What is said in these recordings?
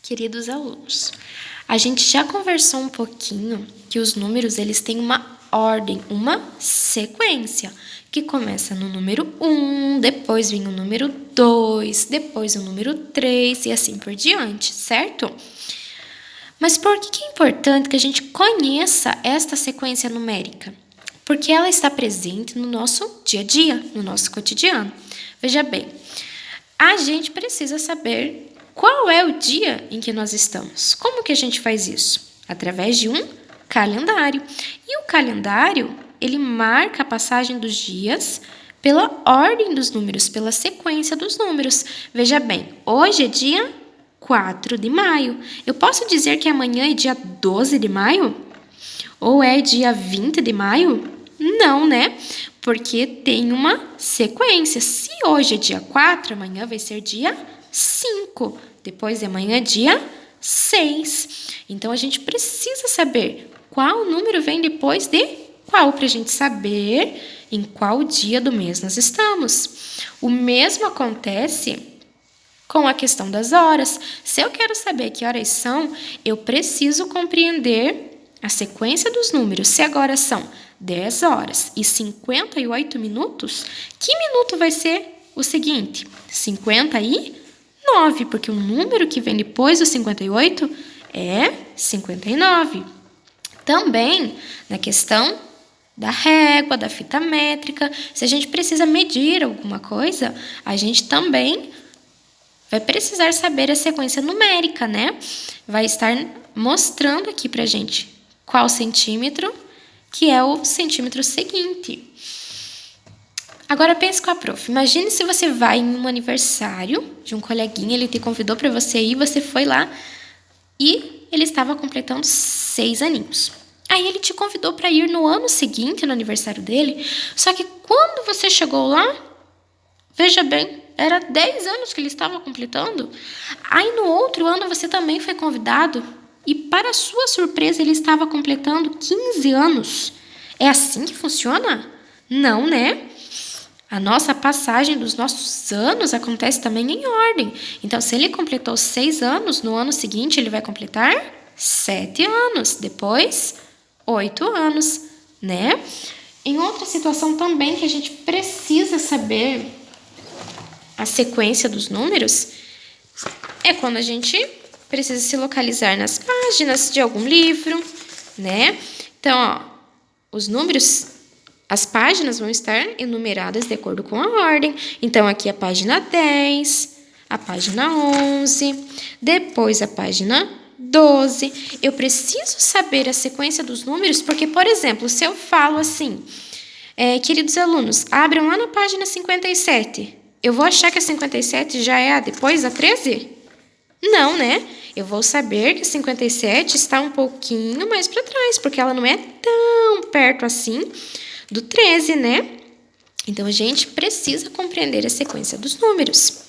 Queridos alunos, a gente já conversou um pouquinho que os números eles têm uma ordem, uma sequência, que começa no número 1, depois vem o número 2, depois o número 3 e assim por diante, certo? Mas por que é importante que a gente conheça esta sequência numérica? Porque ela está presente no nosso dia a dia, no nosso cotidiano. Veja bem, a gente precisa saber qual é o dia em que nós estamos. Como que a gente faz isso? Através de um calendário. E o calendário, ele marca a passagem dos dias pela ordem dos números, pela sequência dos números. Veja bem, hoje é dia 4 de maio. Eu posso dizer que amanhã é dia 12 de maio? Ou é dia 20 de maio? Não, né? Porque tem uma sequência. Se hoje é dia 4, amanhã vai ser dia 5. Depois de amanhã, dia 6. Então, a gente precisa saber qual número vem depois de qual, para a gente saber em qual dia do mês nós estamos. O mesmo acontece com a questão das horas. Se eu quero saber que horas são, eu preciso compreender a sequência dos números. Se agora são 10 horas e 58 minutos, que minuto vai ser o seguinte? 59, porque o número que vem depois do 58 é 59. Também na questão da régua, da fita métrica, se a gente precisa medir alguma coisa, a gente também vai precisar saber a sequência numérica, né? Vai estar mostrando aqui pra gente qual centímetro que é o centímetro seguinte. Agora pense com a prof. Imagine se você vai em um aniversário de um coleguinha, ele te convidou para você ir, você foi lá e ele estava completando 6 aninhos. Aí ele te convidou para ir no ano seguinte, no aniversário dele, só que quando você chegou lá, veja bem, era 10 anos que ele estava completando. Aí no outro ano você também foi convidado e, para sua surpresa, ele estava completando 15 anos. É assim que funciona? Não, né? A nossa passagem dos nossos anos acontece também em ordem. Então, se ele completou 6 anos, no ano seguinte ele vai completar 7 anos. Depois, 8 anos, né? Em outra situação também que a gente precisa saber a sequência dos números é quando a gente precisa se localizar nas páginas de algum livro, né? Então, ó, os números, as páginas vão estar enumeradas de acordo com a ordem. Então, aqui a página 10, a página 11, depois a página 12. Eu preciso saber a sequência dos números porque, por exemplo, se eu falo assim, queridos alunos, abram lá na página 57, eu vou achar que a 57 já é depois da 13? Não, né? Eu vou saber que a 57 está um pouquinho mais para trás, porque ela não é tão perto assim do 13, né? Então, a gente precisa compreender a sequência dos números.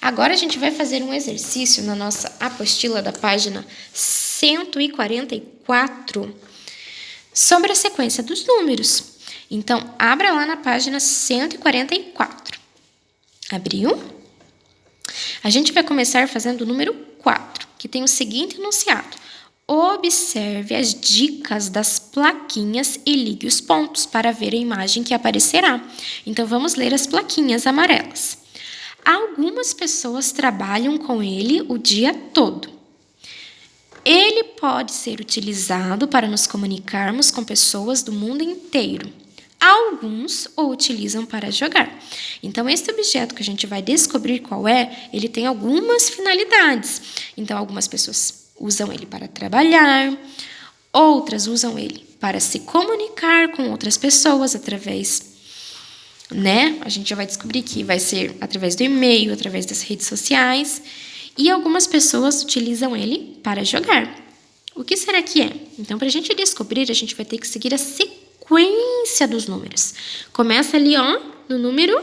Agora, a gente vai fazer um exercício na nossa apostila da página 144 sobre a sequência dos números. Então, abra lá na página 144. Abriu? A gente vai começar fazendo o número 4, que tem o seguinte enunciado: observe as dicas das plaquinhas e ligue os pontos para ver a imagem que aparecerá. Então, vamos ler as plaquinhas amarelas. Algumas pessoas trabalham com ele o dia todo. Ele pode ser utilizado para nos comunicarmos com pessoas do mundo inteiro. Alguns o utilizam para jogar. Então, este objeto que a gente vai descobrir qual é, ele tem algumas finalidades. Então, algumas pessoas usam ele para trabalhar, outras usam ele para se comunicar com outras pessoas através, né? A gente já vai descobrir que vai ser através do e-mail, através das redes sociais. E algumas pessoas utilizam ele para jogar. O que será que é? Então, para a gente descobrir, a gente vai ter que seguir a sequência dos números. Começa ali, ó, no número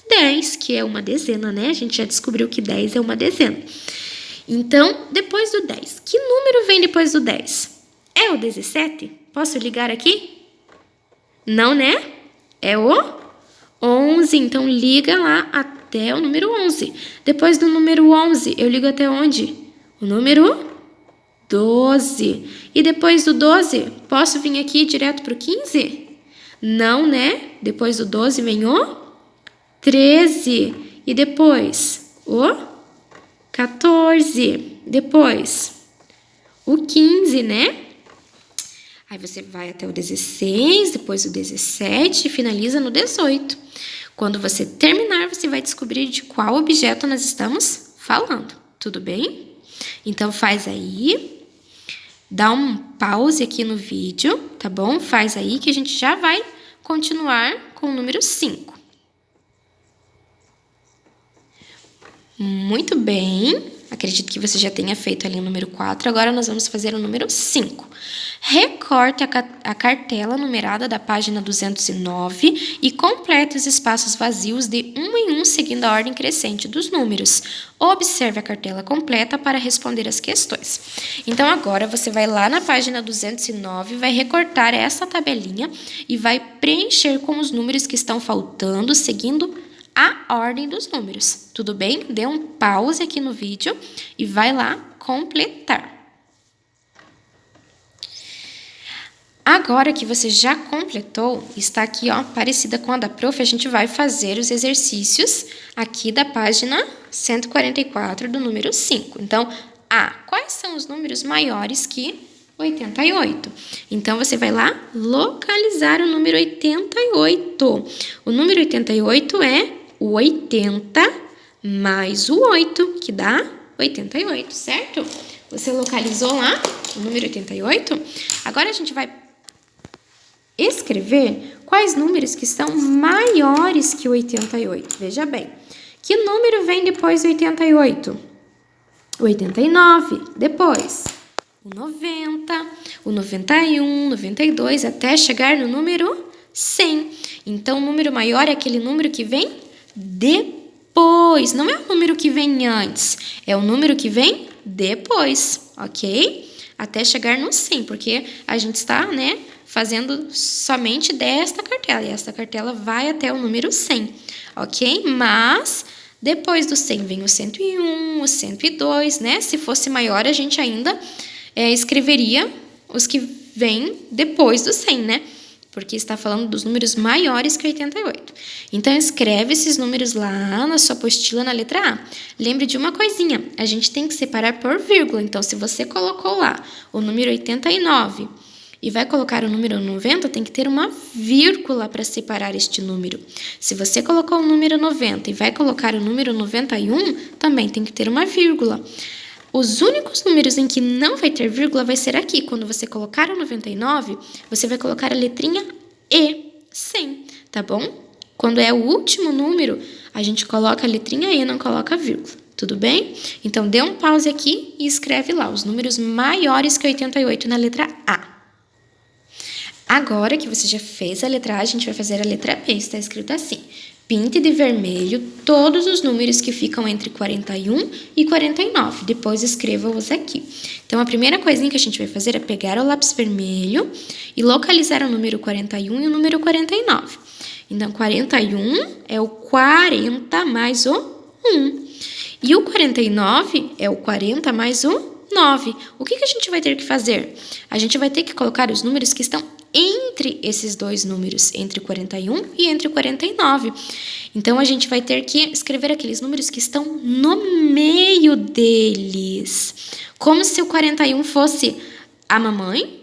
10, que é uma dezena, né? A gente já descobriu que 10 é uma dezena. Então, depois do 10, que número vem depois do 10? É o 17? Posso ligar aqui? Não, né? É o 11, então liga lá até o número 11. Depois do número 11, eu ligo até onde? O O número 12. E depois do 12, posso vir aqui direto para o 15? Não, né? Depois do 12 vem o 13. E depois o 14. Depois o 15, né? Aí você vai até o 16, depois o 17 e finaliza no 18. Quando você terminar, você vai descobrir de qual objeto nós estamos falando. Tudo bem? Então, faz aí. Dá um pause aqui no vídeo, tá bom? Faz aí que a gente já vai continuar com o número 5. Muito bem. Acredito que você já tenha feito ali o número 4. Agora nós vamos fazer o número 5. Recorte a cartela numerada da página 209 e complete os espaços vazios de um em um, seguindo a ordem crescente dos números. Observe a cartela completa para responder as questões. Então, agora você vai lá na página 209, vai recortar essa tabelinha e vai preencher com os números que estão faltando, seguindo a ordem dos números. Tudo bem? Dê um pause aqui no vídeo e vai lá completar. Agora que você já completou, está aqui, ó, parecida com a da prof, a gente vai fazer os exercícios aqui da página 144 do número 5. Então, quais são os números maiores que 88? Então, você vai lá localizar o número 88. O número 88 é o 80 mais o 8, que dá 88, certo? Você localizou lá o número 88? Agora a gente vai escrever quais números que são maiores que o 88. Veja bem, que número vem depois do 88? O 89, depois o 90, o 91, 92, até chegar no número 100. Então, o número maior é aquele número que vem depois, não é o número que vem antes, é o número que vem depois, ok? Até chegar no 100, porque a gente está, né, fazendo somente desta cartela, e esta cartela vai até o número 100, ok? Mas depois do 100 vem o 101, o 102, né? Se fosse maior, a gente ainda escreveria os que vêm depois do 100, né? Porque está falando dos números maiores que 88. Então, escreve esses números lá na sua apostila na letra A. Lembre de uma coisinha, a gente tem que separar por vírgula. Então, se você colocou lá o número 89 e vai colocar o número 90, tem que ter uma vírgula para separar este número. Se você colocou o número 90 e vai colocar o número 91, também tem que ter uma vírgula. Os únicos números em que não vai ter vírgula vai ser aqui. Quando você colocar o 99, você vai colocar a letrinha E, 100, tá bom? Quando é o último número, a gente coloca a letrinha E, não coloca a vírgula. Tudo bem? Então, dê um pause aqui e escreve lá os números maiores que 88 na letra A. Agora que você já fez a letra A, a gente vai fazer a letra B. Está escrito assim: pinte de vermelho todos os números que ficam entre 41 e 49. Depois escreva-os aqui. Então, a primeira coisinha que a gente vai fazer é pegar o lápis vermelho e localizar o número 41 e o número 49. Então, 41 é o 40 mais o 1. E o 49 é o 40 mais o 9. O que a gente vai ter que fazer? A gente vai ter que colocar os números que estão entre esses dois números, entre 41 e entre 49. Então, a gente vai ter que escrever aqueles números que estão no meio deles. Como se o 41 fosse a mamãe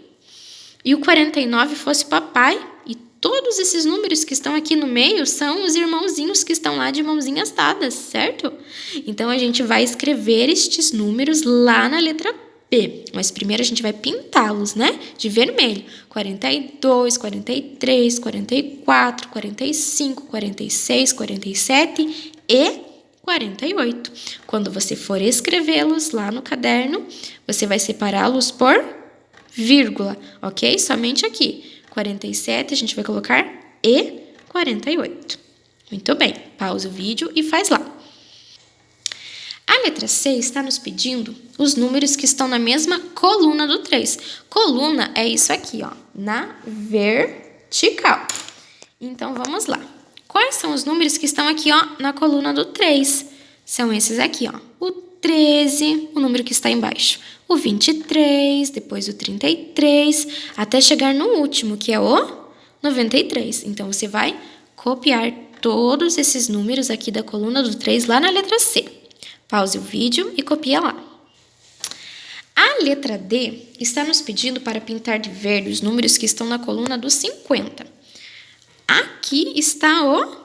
e o 49 fosse o papai. E todos esses números que estão aqui no meio são os irmãozinhos que estão lá de mãozinhas dadas, certo? Então, a gente vai escrever estes números lá na letra B. Mas primeiro a gente vai pintá-los, né? De vermelho. 42, 43, 44, 45, 46, 47 e 48. Quando você for escrevê-los lá no caderno, você vai separá-los por vírgula, ok? Somente aqui. 47 a gente vai colocar e 48. Muito bem. Pausa o vídeo e faz lá. A letra C está nos pedindo os números que estão na mesma coluna do 3. Coluna é isso aqui, ó, na vertical. Então, vamos lá. Quais são os números que estão aqui, ó, na coluna do 3? São esses aqui, ó. O 13, o número que está embaixo. O 23, depois o 33, até chegar no último, que é o 93. Então, você vai copiar todos esses números aqui da coluna do 3 lá na letra C. Pause o vídeo e copia lá. A letra D está nos pedindo para pintar de verde os números que estão na coluna do 50. Aqui está o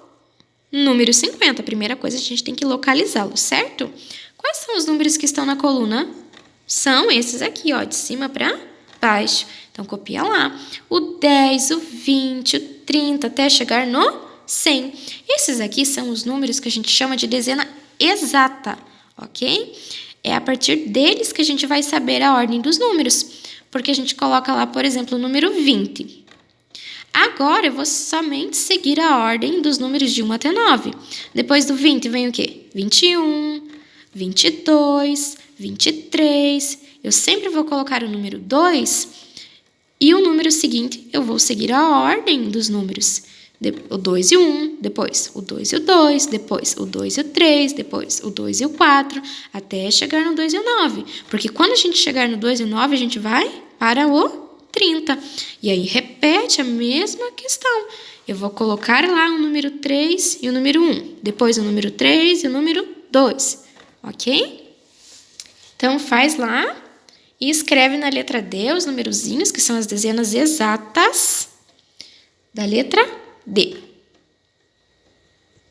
número 50. A primeira coisa, a gente tem que localizá-lo, certo? Quais são os números que estão na coluna? São esses aqui, ó, de cima para baixo. Então, copia lá. O 10, o 20, o 30, até chegar no 100. Esses aqui são os números que a gente chama de dezena exata, ok? É a partir deles que a gente vai saber a ordem dos números. Porque a gente coloca lá, por exemplo, o número 20. Agora, eu vou somente seguir a ordem dos números de 1 até 9. Depois do 20 vem o quê? 21, 22, 23. Eu sempre vou colocar o número 2 e o número seguinte eu vou seguir a ordem dos números. O 2 e o 1, depois o 2 e o 2, depois o 2 e o 3, depois o 2 e o 4, até chegar no 2 e o 9. Porque quando a gente chegar no 2 e o 9, a gente vai para o 30. E aí, repete a mesma questão. Eu vou colocar lá o número 3 e o número 1. Depois o número 3 e o número 2. Ok? Então, faz lá e escreve na letra D os numerozinhos, que são as dezenas exatas da letra D.